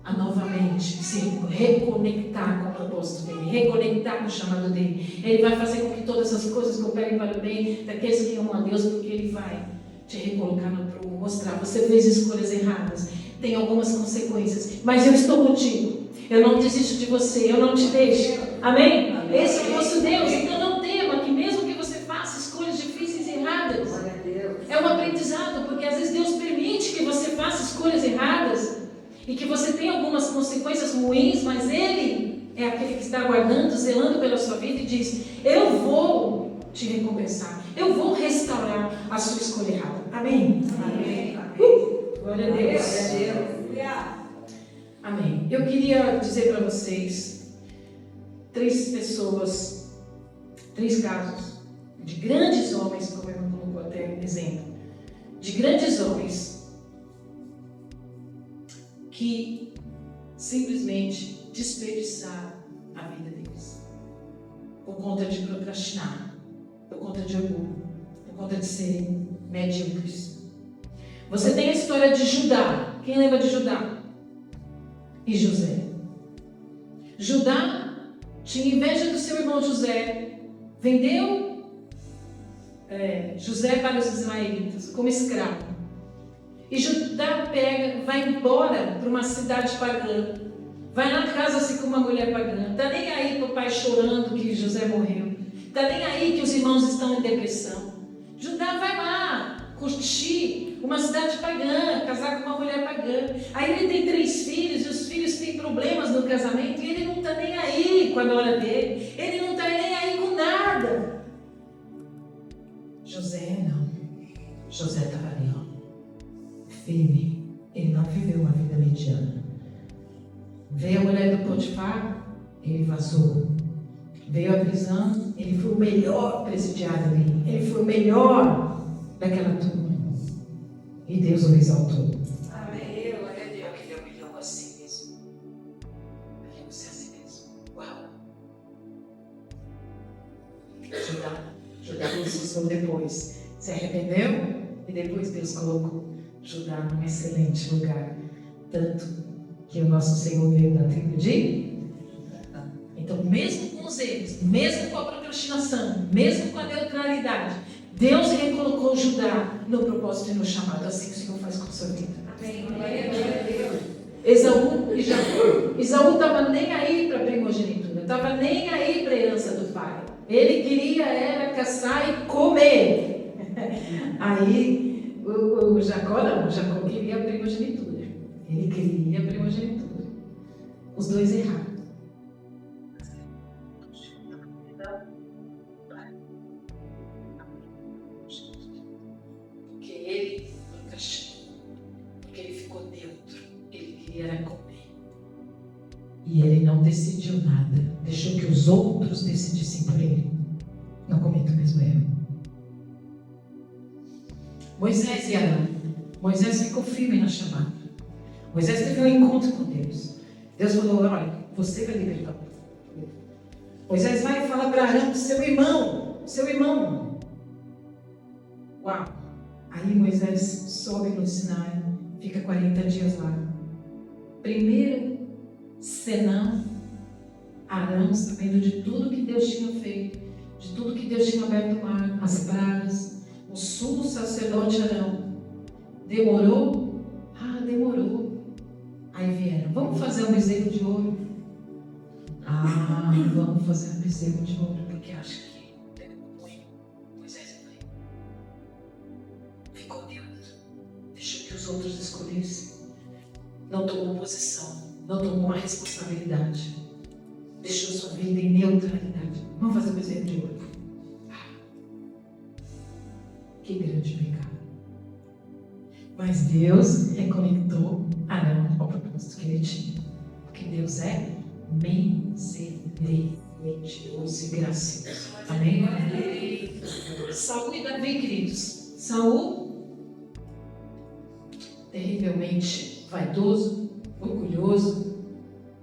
a novamente se reconectar com o propósito dele, reconectar com o chamado dele. Ele vai fazer com que todas as coisas cooperem para o bem daqueles que amam a Deus, porque Ele vai te recolocar no prumo, mostrar. Você fez escolhas erradas, tem algumas consequências, mas eu estou contigo. Eu não desisto de você, eu não te deixo. Amém? Esse é o nosso Deus. Então não tema que mesmo que você faça escolhas difíceis e erradas, Glória a Deus. é um aprendizado, porque às vezes Deus permite que você faça escolhas erradas e que você tenha algumas consequências ruins, mas Ele é aquele que está aguardando, zelando pela sua vida e diz, eu vou te recompensar, eu vou restaurar a sua escolha errada. Amém? Amém. Glória a Deus. Aleluia. Amém. Eu queria dizer para vocês 3 pessoas, 3 casos de grandes homens, como eu colocou até um exemplo, de grandes homens que simplesmente desperdiçaram a vida deles por conta de procrastinar, por conta de orgulho, por conta de serem medíocres. Você tem a história de Judá. Quem lembra de Judá? E José. Judá tinha inveja do seu irmão José, vendeu José para os israelitas como escravo. E Judá vai embora para uma cidade pagã, vai na casa-se com uma mulher pagã, está nem aí para o pai chorando que José morreu, está nem aí que os irmãos estão em depressão. Judá vai lá curtir uma cidade pagã, casar com uma mulher pagã. Aí ele tem 3 filhos e os filhos têm problemas no casamento e ele não está nem aí com a nora dele, ele não está nem aí com nada. José não. José estava ali, ó, firme. Ele não viveu uma vida mediana. Veio a mulher do Potifar, ele vazou. Veio a prisão, ele foi o melhor presidiário ali. Ele foi o melhor daquela turma. E Deus o exaltou. Amém. Glória a Deus. Porque ele humilhou a si mesmo. Humilhou-se a si mesmo. Uau! Judá precisou depois. Se arrependeu e depois Deus colocou Judá num excelente lugar. Tanto que o nosso Senhor veio da tribo de Judá. Então, mesmo com os erros, mesmo com a procrastinação, mesmo com a neutralidade, Deus recolocou Judá no propósito e no chamado. Assim que o Senhor faz com a sua vida. Amém. Glória a Deus. Esaú e Jacó. Esaú estava nem aí para a primogenitura, estava nem aí para a herança do pai. Ele queria era caçar e comer. Aí o Jacó não, o Jacó queria a primogenitura. Ele queria a primogenitura. Os dois erraram. Porque ele procrastinou, porque ele ficou neutro, ele queria era comer. E ele não decidiu nada, deixou que os outros decidissem por ele. Não cometa o mesmo erro. Moisés e Arão. Moisés ficou firme na chamada. Moisés teve um encontro com Deus. Deus falou: olha, você vai libertar o povo. Moisés vai e fala para Arão: seu irmão. Uau! Aí Moisés sobe no Sinai, fica 40 dias lá. Primeiro senão, Arão, sabendo de tudo que Deus tinha feito, de tudo que Deus tinha aberto o mar, as pragas, o sumo sacerdote Arão, demorou? Demorou. Aí vieram: vamos fazer um bezerro de ouro. Vamos fazer um bezerro de ouro, porque acho que deve muito. Moisés foi. Ficou neutro, deixou que os outros escolhessem. Não tomou posição, não tomou uma responsabilidade. Deixou sua vida em neutralidade. Vamos fazer um bezerro de ouro. Que grande pecado. Mas Deus reconectou Arão ao propósito que ele tinha. Porque Deus é misericordioso e gracioso. Amém? Saul e Davi, queridos. Saul, terrivelmente vaidoso, orgulhoso,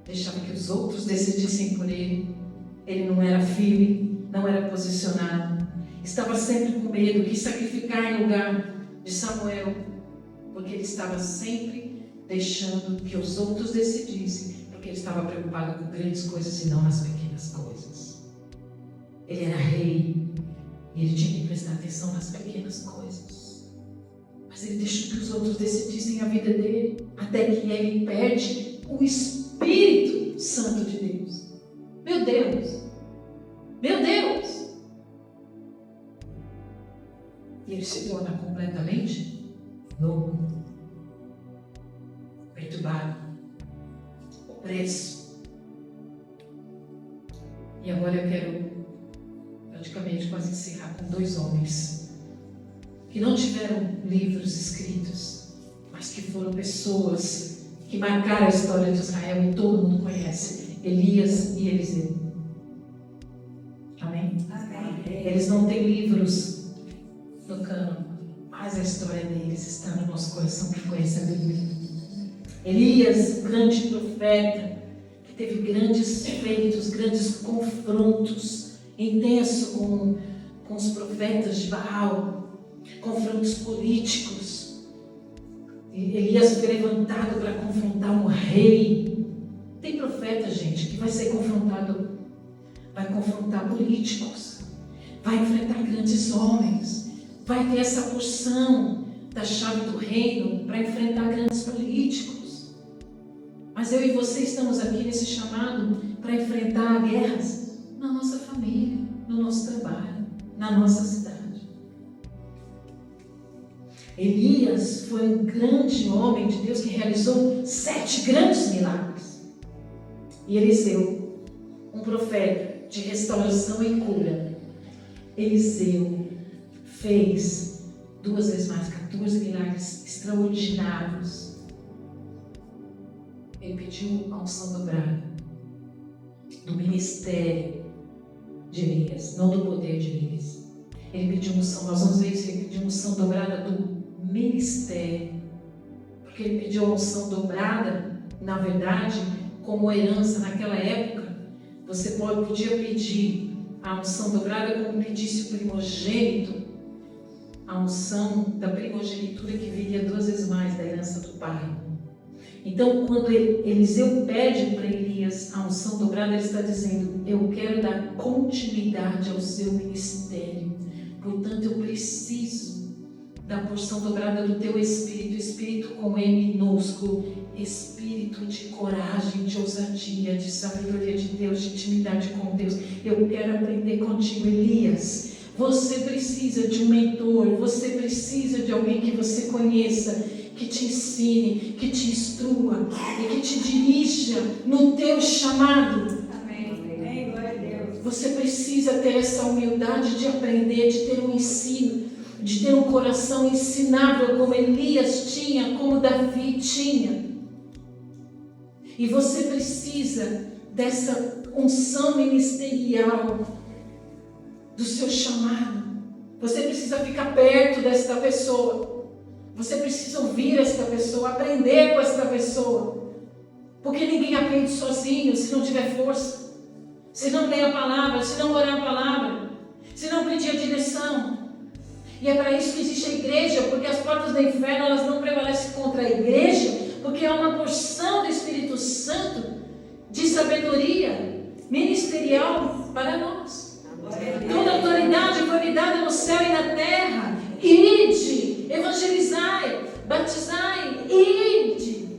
deixava que os outros decidissem por ele. Ele não era firme, não era posicionado. Estava sempre com medo, quis sacrificar em lugar de Samuel, porque ele estava sempre deixando que os outros decidissem, porque ele estava preocupado com grandes coisas e não nas pequenas coisas. Ele era rei e ele tinha que prestar atenção nas pequenas coisas. Mas ele deixou que os outros decidissem a vida dele, até que ele perde o Espírito Santo de Deus. Meu Deus! Meu Deus! E ele se torna completamente louco, perturbado, opresso. E agora eu quero praticamente quase encerrar com 2 homens que não tiveram livros escritos, mas que foram pessoas que marcaram a história de Israel e todo mundo conhece: Elias e Eliseu. Amém? Amém. Eles não têm livros no cano, mas a história deles está no nosso coração que conhece a Bíblia. Elias, grande profeta, que teve grandes feitos, grandes confrontos intensos com os profetas de Baal, confrontos políticos. E Elias foi levantado para confrontar um rei. Tem profeta, gente, que vai ser confrontado, vai confrontar políticos, vai enfrentar grandes homens, vai ter essa porção da chave do reino para enfrentar grandes políticos. Mas eu e você estamos aqui nesse chamado para enfrentar guerras na nossa família, no nosso trabalho, na nossa cidade. Elias foi um grande homem de Deus que realizou 7 grandes milagres. E Eliseu, um profeta de restauração e cura. Eliseu fez 2 vezes mais, 14 milagres extraordinários. Ele pediu a unção dobrada do ministério de Elias, não do poder de Elias. Ele pediu unção, nós vamos ver isso, ele pediu unção dobrada do ministério, porque ele pediu a unção dobrada, na verdade, como herança naquela época. Você podia pedir a unção dobrada como pedisse o primogênito, a unção da primogenitura que viria 2 vezes mais da herança do pai. Então, quando Eliseu pede para Elias a unção dobrada, ele está dizendo: eu quero dar continuidade ao seu ministério, portanto eu preciso da porção dobrada do teu Espírito, Espírito com M minúsculo, Espírito de coragem, de ousadia, de sabedoria de Deus, de intimidade com Deus. Eu quero aprender contigo, Elias. Você precisa de um mentor, você precisa de alguém que você conheça, que te ensine, que te instrua e que te dirija no teu chamado. Amém. Glória a Deus. Você precisa ter essa humildade de aprender, de ter um ensino, de ter um coração ensinável como Elias tinha, como Davi tinha. E você precisa dessa unção ministerial do seu chamado. Você precisa ficar perto desta pessoa. Você precisa ouvir esta pessoa, aprender com esta pessoa. Porque ninguém aprende sozinho se não tiver força, se não ler a palavra, se não orar a palavra, se não pedir a direção. E é para isso que existe a igreja, porque as portas do inferno elas não prevalecem contra a igreja, porque é uma porção do Espírito Santo de sabedoria ministerial para nós. Toda autoridade foi me dada no céu e na terra. Ide, evangelizai, batizai, ide.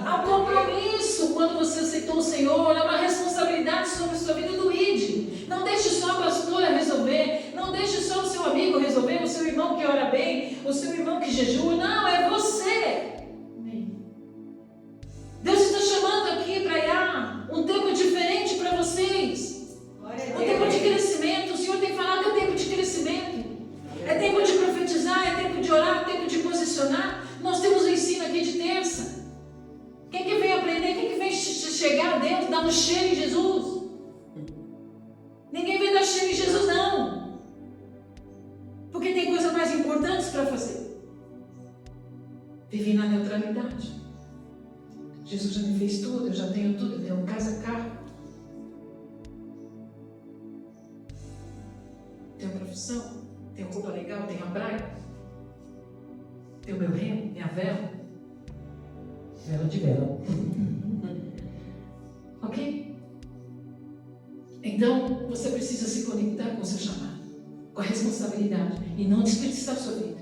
Há um compromisso quando você aceitou o Senhor, há uma responsabilidade sobre a sua vida do ide. Não deixe só a pastora resolver, não deixe só o seu amigo resolver, o seu irmão que ora bem, o seu irmão que jejua. Não, é você. Deus está chamando aqui para um tempo diferente para vocês. Um tempo de crescimento. O Senhor tem falado que é tempo de crescimento. É tempo de profetizar, é tempo de orar, é tempo de posicionar. Nós temos um ensino aqui de terça. Quem que vem aprender? Quem que vem chegar dentro, dar um cheiro em Jesus? Ninguém vem dar cheiro em Jesus, não. Porque tem coisas mais importantes para fazer. Viver na neutralidade. Jesus já me fez tudo, eu já tenho tudo, eu tenho casa, carro. Tenho profissão, tenho roupa legal, tenho a praia. Tenho meu remo, minha vela. Vela de vela. Ok? Então, você precisa se conectar com o seu chamado, com a responsabilidade e não desperdiçar a sua vida.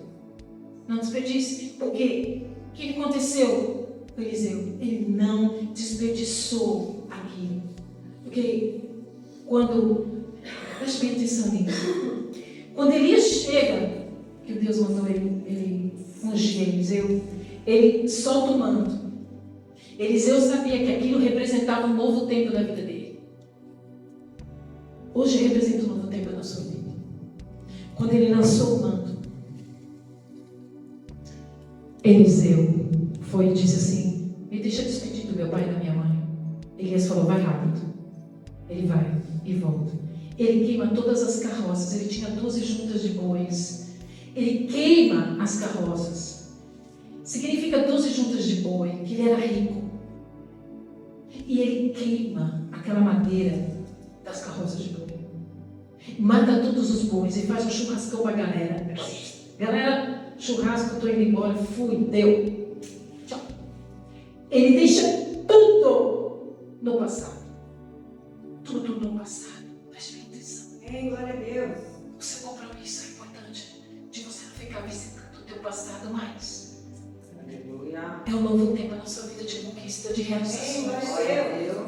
Não desperdice. Por quê? O que aconteceu com Eliseu? Ele não desperdiçou aquilo. Porque preste bem atenção nisso. Quando Elias chega, que Deus mandou ele ungir Eliseu, ele solta o manto. Eliseu sabia que aquilo representava um novo tempo na vida dele. Hoje representa um novo tempo na sua vida. Quando ele lançou o manto, Eliseu foi e disse assim: me deixa despedir do meu pai e da minha mãe. Elias falou: vai rápido. Ele vai e volta. Ele queima todas as carroças. Ele tinha 12 juntas de bois. Ele queima as carroças. Significa 12 juntas de boi, que ele era rico. E ele queima aquela madeira das carroças de boi. Mata todos os bois e faz um churrascão para a galera. Galera, churrasco, estou indo embora. Fui, deu. Tchau. Ele deixa tudo no passado. Tudo no passado. Preste bem atenção. Glória a Deus. O seu compromisso é importante. De você não ficar visitando o teu passado mais. É um novo tempo na sua vida de conquista, de realizações,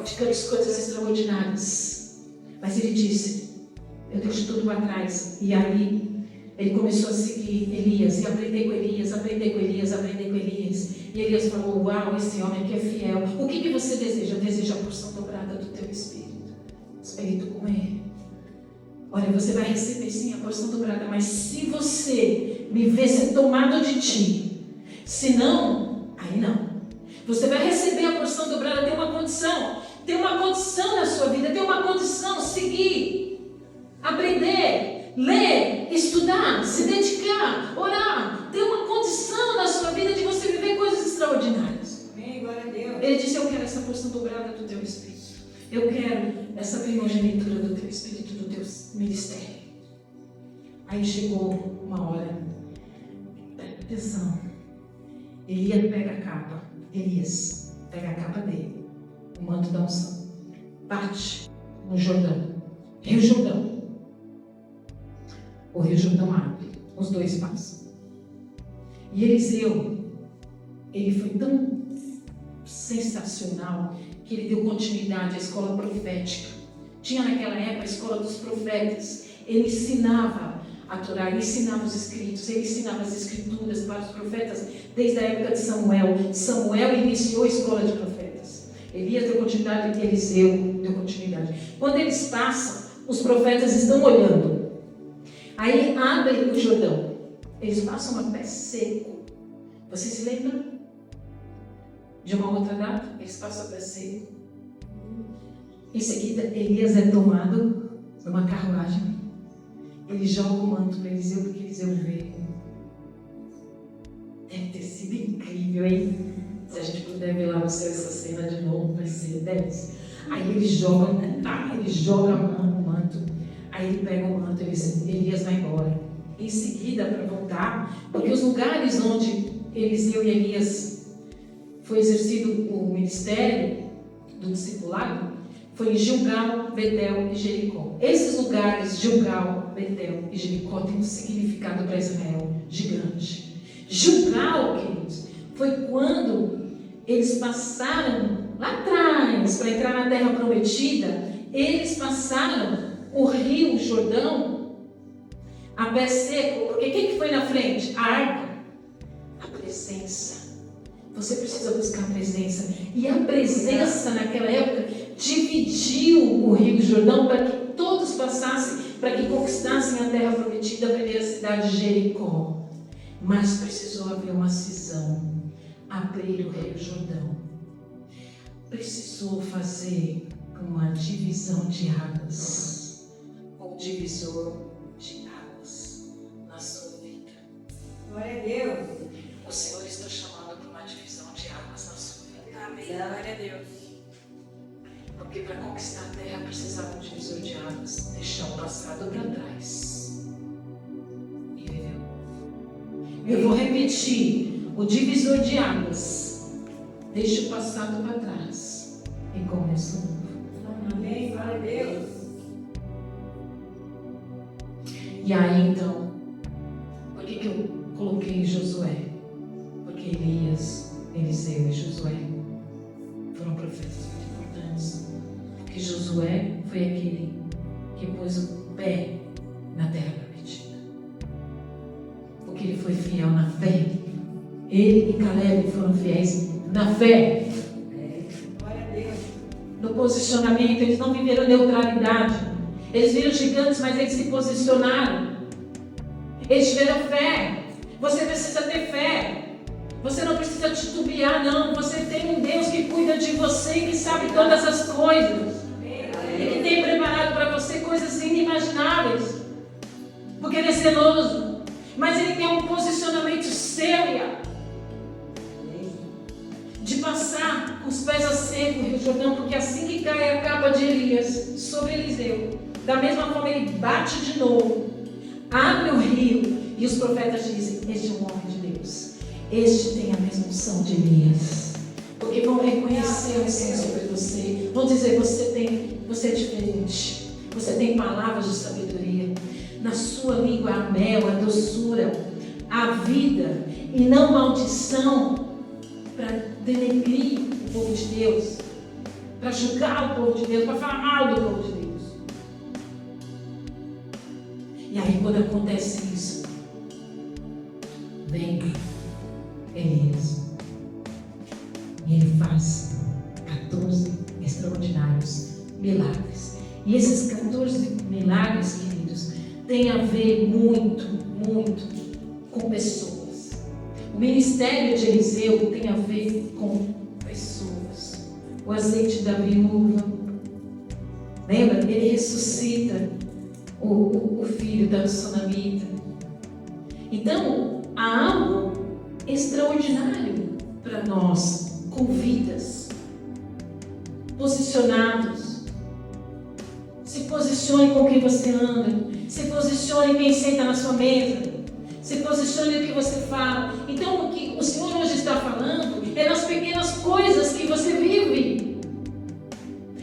de grandes coisas extraordinárias. Mas ele disse: eu deixo tudo para trás. E aí ele começou a seguir Elias e aprender com Elias, aprender com Elias, aprender com Elias. E Elias falou: uau, esse homem aqui é fiel. O que você deseja? Deseja a porção dobrada do teu espírito. Espírito com ele. Olha, você vai receber sim a porção dobrada, mas se você me ver ser tomado de ti, se não, aí não. Você vai receber a porção dobrada, tem uma condição na sua vida, tem uma condição, seguir, aprender, ler, estudar, se dedicar, orar. Tem uma condição na sua vida de você viver coisas extraordinárias. Glória a Deus. Ele disse: eu quero essa porção dobrada do teu espírito. Eu quero essa primogenitura do teu espírito, do teu ministério. Aí chegou uma hora. Presta atenção. Elias pega a capa dele, o manto da unção, bate no Jordão, Rio Jordão. O Rio Jordão abre, os dois passam. E Eliseu, ele foi tão sensacional que ele deu continuidade à escola profética. Tinha naquela época a escola dos profetas. Ele ensinava a Torá, ele ensinava os escritos, ele ensinava as escrituras para os profetas desde a época de Samuel. Samuel iniciou a escola de profetas. Elias deu continuidade e Eliseu deu continuidade. Quando eles passam, os profetas estão olhando. Aí abre o Jordão. Eles passam a pé seco. Você se lembra de uma outra data? Eles passam a pé seco. Em seguida, Elias é tomado numa carruagem. Ele joga o manto para Eliseu, porque Eliseu vê. Deve ter sido incrível, hein? Se a gente puder ver lá no céu essa cena de novo, vai ser 10. Aí ele joga o manto. Aí ele pega o manto e Elias vai embora. Em seguida, para voltar, porque os lugares onde Eliseu e Elias foi exercido o ministério do discipulado foi em Gilgal, Betel e Jericó. Esses lugares, Gilgal, Betel e Jericó, têm um significado para Israel gigante. Gilgal, queridos, foi quando eles passaram lá atrás para entrar na terra prometida. Eles passaram o rio Jordão a pé seco, porque quem que foi na frente? A arca, a presença. Você precisa buscar a presença. E a presença naquela época dividiu o rio Jordão para que todos passassem, para que conquistassem a terra prometida, a primeira cidade de Jericó. Mas precisou haver uma cisão, abrir o rio Jordão. Precisou fazer uma divisão de águas, um divisor de águas na sua vida. Glória a Deus. O Senhor está chamando para uma divisão de águas na sua vida. Amém. Glória a Deus. Porque para conquistar a terra precisava de um divisor de águas, deixar o passado para trás e viver. Eu vou repetir: o divisor de águas, deixa o passado para trás e começa o novo. Amém. Glória a Deus. E aí então, por que eu coloquei Josué? Porque Elias, Eliseu e Josué foram profetas muito importantes. Porque Josué foi aquele que pôs o pé na terra prometida. Porque ele foi fiel na fé. Ele e Caleb foram fiéis na fé. Glória a Deus. No posicionamento, eles não viveram neutralidade. Eles viram gigantes, mas eles se posicionaram. Eles tiveram fé. Você precisa ter fé. Você não precisa titubear, não. Você tem um Deus que cuida de você e que sabe todas as coisas. E que tem preparado para você coisas inimagináveis. Porque Ele é zeloso. Mas Ele tem um posicionamento seu, de passar com os pés a seco o Rio Jordão, porque assim que cai a capa de Elias sobre Eliseu, da mesma forma ele bate de novo, abre o rio, e os profetas dizem: este é um homem de Deus, este tem a mesma unção de Elias, porque vão reconhecer a unção sobre você, vão dizer: você é diferente, você tem palavras de sabedoria, na sua língua há mel, a doçura, a vida, e não maldição, para denegrir o povo de Deus, para julgar o povo de Deus, para falar mal do povo de Deus. E aí quando acontece isso, vem Elias e ele faz 14 extraordinários milagres. E esses 14 milagres, queridos, têm a ver muito com pessoas. O ministério de Eliseu tem a ver com pessoas. O azeite da viúva. Lembra? Ele ressuscita o filho da sunamita. Então, há algo extraordinário para nós, com vidas, posicionados. Se posicione com quem você anda. Se posicione quem senta na sua mesa. Se posicione no que você fala. Então, o que o Senhor hoje está falando é nas pequenas coisas que você vive,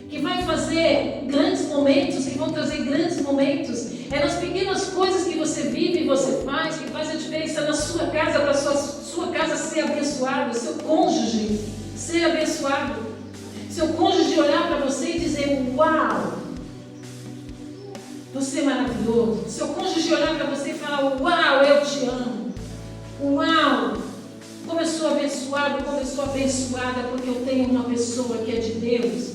que vai fazer grandes momentos, que vão trazer grandes momentos. É nas pequenas coisas que você vive e você faz, que faz a diferença na sua casa, para a sua casa ser abençoada, seu cônjuge ser abençoado, seu cônjuge olhar para você e dizer: uau, você é maravilhoso. Seu cônjuge olhar para você e falar: uau, eu te amo. Uau, como eu sou abençoado, como eu sou abençoada, porque eu tenho uma pessoa que é de Deus,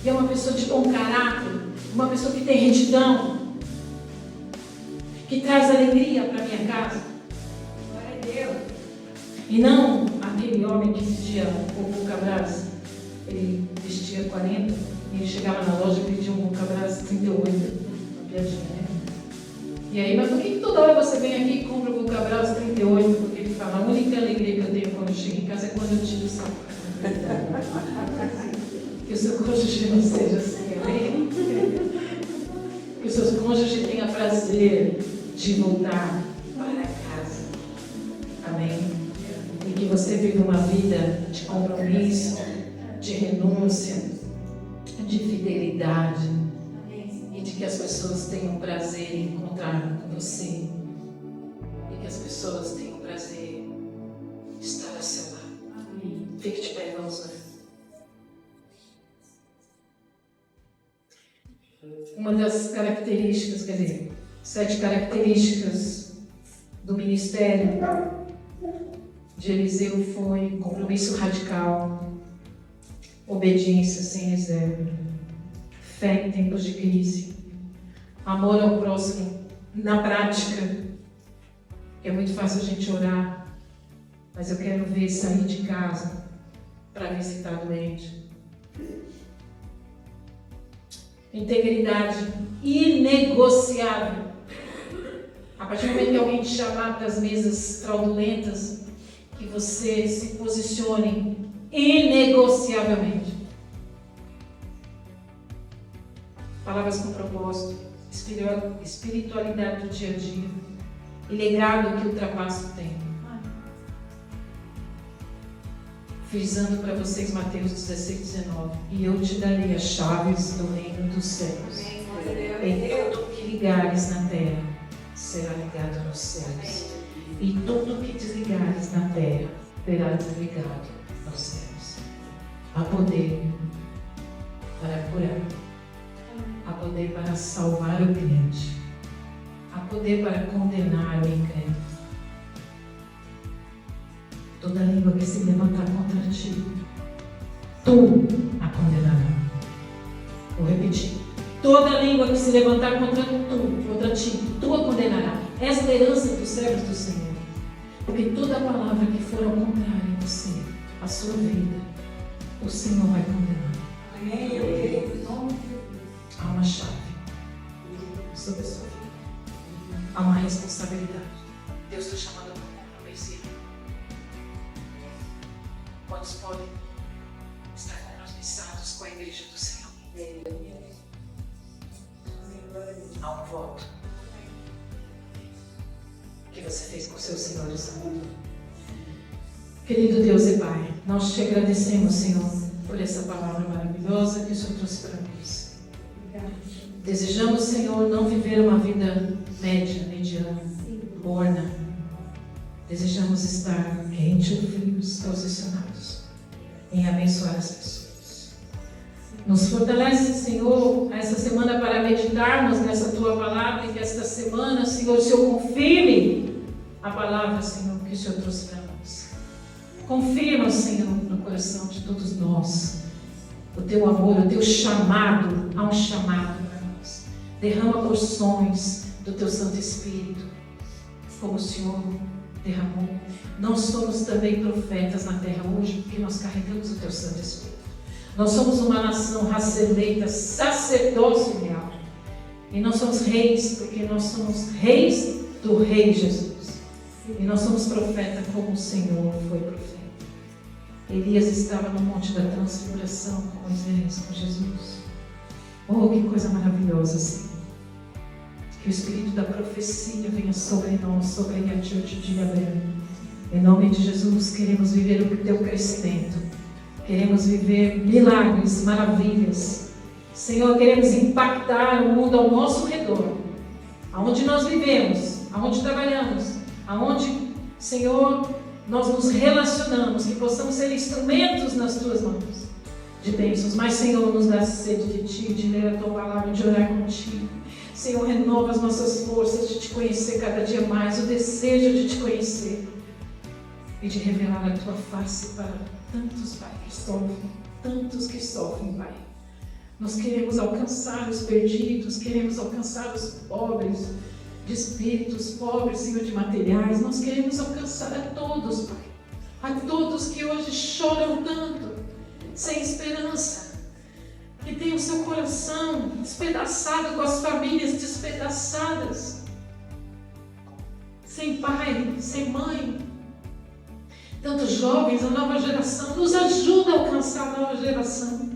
que é uma pessoa de bom caráter, uma pessoa que tem retidão, que traz alegria para minha casa. Glória a Deus. E não aquele homem que vestia o Vulcabras. Ele vestia 40 e ele chegava na loja e pedia um Vulcabras 38. Uma piadinha, né? E aí, mas por que toda hora você vem aqui e compra o Vulcabras 38? Porque ele fala: a única alegria que eu tenho quando eu chego em casa é quando eu tiro o sapato. Que o seu cônjuge não seja assim, amém? Que os seus cônjuges tenham prazer de voltar para casa. Amém? E que você viva uma vida de compromisso, de renúncia, de fidelidade, e de que as pessoas tenham prazer em encontrar com você, e que as pessoas tenham prazer em estar ao seu lado. Fique de pé, vamos orar. Uma das características, quer dizer, 7 características do ministério de Eliseu foi compromisso radical, obediência sem reserva, fé em tempos de crise, amor ao próximo na prática. É muito fácil a gente orar, mas eu quero ver sair de casa para visitar doente. Integridade inegociável. A partir do momento que alguém te chamar para as mesas fraudulentas, que você se posicione inegociavelmente. Palavras com propósito, espiritualidade do dia a dia e legado que ultrapassa o tempo. Frisando para vocês Mateus 16:19: e eu te darei as chaves do reino dos céus. E tudo que ligares na terra será ligado nos céus, e tudo que desligares na terra será desligado nos céus. Há poder para curar, há poder para salvar o crente, há poder para condenar o incrédulo. Toda língua que se levantar contra ti, tu a condenarás. Vou repetir. Toda língua que se levantar contra ti, tu a condenarás. Esta é a herança dos servos do Senhor. Porque toda palavra que for ao contrário em você, a sua vida, o Senhor vai condenar. Amém. Eu creio. Há uma chave sobre a sua vida. Há uma responsabilidade. Deus está chamando para um compromisso. Quantos podem estar compromissados com a igreja do Senhor? Há um voto que você fez com o seu Senhor e Salvador. Querido Deus e Pai, nós te agradecemos, Senhor, por essa palavra maravilhosa que o Senhor trouxe para nós. Desejamos, Senhor, não viver uma vida média, mediana, morna. Desejamos estar rente ou frios, posicionados em abençoar as pessoas. Nos fortalece, Senhor, essa semana para meditarmos nessa Tua palavra, e que esta semana, Senhor, o Senhor confirme a palavra, Senhor, que o Senhor trouxe para nós. Confirma, Senhor, no coração de todos nós o Teu amor, o Teu chamado. Há um chamado para nós. Derrama porções do Teu Santo Espírito, como o Senhor derramou. Nós somos também profetas na terra hoje, porque nós carregamos o Teu Santo Espírito. Nós somos uma nação, raça eleita, sacerdócio real. E nós somos reis, porque nós somos reis do Rei Jesus. E nós somos profeta como o Senhor foi profeta. Elias estava no Monte da Transfiguração com Moisés, com Jesus. Oh, que coisa maravilhosa, Senhor. Que o Espírito da profecia venha sobre nós, sobre a atitude de Abraão. Em nome de Jesus, queremos viver o Teu crescimento. Queremos viver milagres, maravilhas. Senhor, queremos impactar o mundo ao nosso redor. Aonde nós vivemos, aonde trabalhamos, aonde, Senhor, nós nos relacionamos, que possamos ser instrumentos nas tuas mãos de bênçãos. Mas, Senhor, nos dá sede de Ti, de ler a Tua palavra, de orar contigo. Senhor, renova as nossas forças de Te conhecer cada dia mais, o desejo de Te conhecer e de revelar a Tua face para tantos, Pai, que sofrem, tantos que sofrem, Pai. Nós queremos alcançar os perdidos, queremos alcançar os pobres de espíritos, pobres, Senhor, de materiais. Nós queremos alcançar a todos, Pai. A todos que hoje choram tanto, sem esperança, que tem o seu coração despedaçado, com as famílias despedaçadas, sem pai, sem mãe. Tantos jovens, a nova geração, nos ajuda a alcançar a nova geração,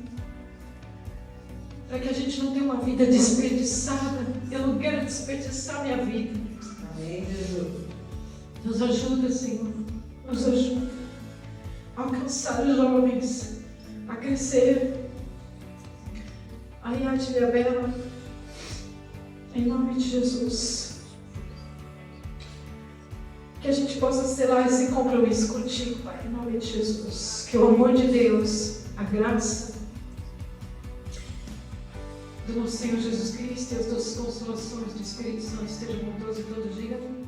para que a gente não tenha uma vida desperdiçada. Eu não quero desperdiçar minha vida. Amém, Jesus. Nos ajuda, Senhor, nos ajuda a alcançar os jovens, a crescer. Ayate e Bela, em nome de Jesus, que a gente possa selar esse compromisso contigo, Pai, em nome de Jesus. Que o amor de Deus, a graça do nosso Senhor Jesus Cristo e as tuas consolações do Espírito Santo estejam com todos e todos. Diga.